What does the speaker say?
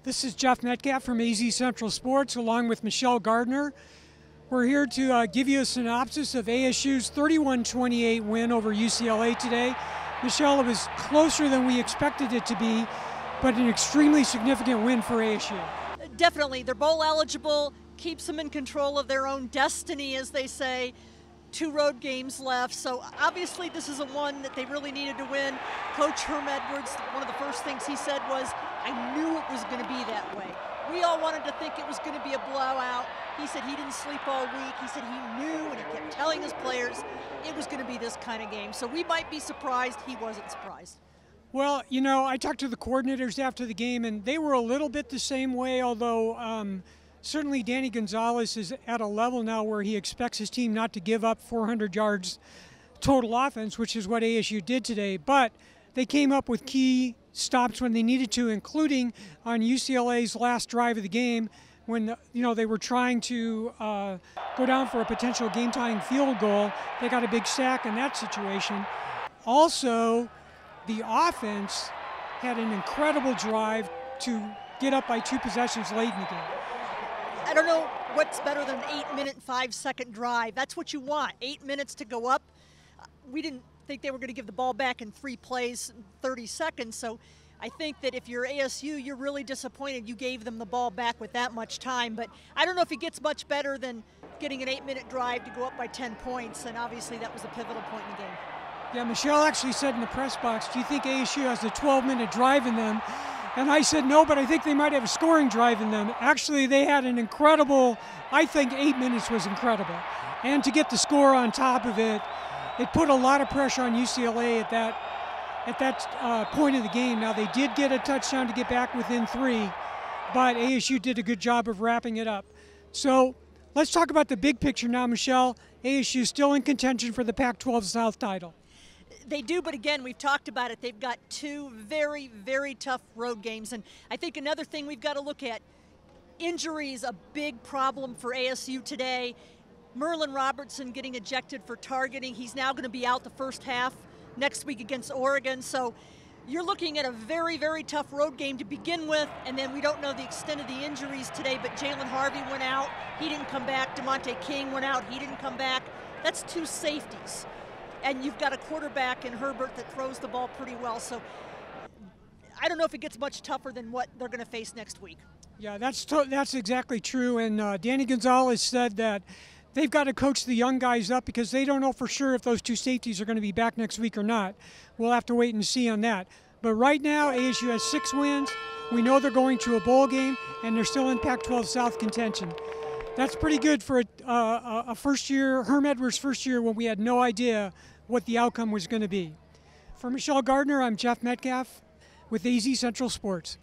This is Jeff Metcalf from AZ Central Sports along with Michelle Gardner. We're here to give you a synopsis of ASU's 31-28 win over UCLA today. Michelle, it was closer than we expected it to be, but an extremely significant win for ASU. Definitely. They're bowl eligible, keeps them in control of their own destiny, as they say. 2 road games left, so obviously this is a one that they really needed to win. Coach Herm Edwards, one of the first things he said was, I knew it was going to be that way. We all wanted to think it was going to be a blowout. He said he didn't sleep all week. He said he knew, and he kept telling his players it was going to be this kind of game. So we might be surprised. He wasn't surprised. Well, you know, I talked to the coordinators after the game, and they were a little bit the same way, although certainly Danny Gonzalez is at a level now where he expects his team not to give up 400 yards total offense, which is what ASU did today. But they came up with key stops when they needed to, including on UCLA's last drive of the game when they were trying to go down for a potential game-tying field goal. They got a big sack in that situation. Also, the offense had an incredible drive to get up by 2 possessions late in the game. I don't know what's better than an 8-minute, 5-second drive. That's what you want, 8 minutes to go up. We didn't think they were going to give the ball back in 3 plays, 30 seconds. So I think that if you're ASU, you're really disappointed you gave them the ball back with that much time. But I don't know if it gets much better than getting an 8-minute drive to go up by 10 points. And obviously that was a pivotal point in the game. Yeah, Michelle actually said in the press box, do you think ASU has a 12-minute drive in them? And I said no, but I think they might have a scoring drive in them. Actually, they had an incredible, I think 8 minutes was incredible. And to get the score on top of it, it put a lot of pressure on UCLA at that point of the game. Now, they did get a touchdown to get back within 3, but ASU did a good job of wrapping it up. So let's talk about the big picture now, Michelle. ASU is still in contention for the Pac-12 South title. They do, but again, we've talked about it. They've got 2 very, very tough road games. And I think another thing we've got to look at, injuries, a big problem for ASU today. Merlin Robertson getting ejected for targeting. He's now going to be out the first half next week against Oregon. So you're looking at a very, very tough road game to begin with, and then we don't know the extent of the injuries today, but Jalen Harvey went out. He didn't come back. DeMonte King went out. He didn't come back. That's 2 safeties. And you've got a quarterback in Herbert that throws the ball pretty well. So I don't know if it gets much tougher than what they're going to face next week. Yeah, that's exactly true. And Danny Gonzalez said that they've got to coach the young guys up because they don't know for sure if those 2 safeties are going to be back next week or not. We'll have to wait and see on that. But right now, ASU has 6 wins. We know they're going to a bowl game, and they're still in Pac-12 South contention. That's pretty good for a first year, Herm Edwards' first year, when we had no idea what the outcome was going to be. For Michelle Gardner, I'm Jeff Metcalf with AZ Central Sports.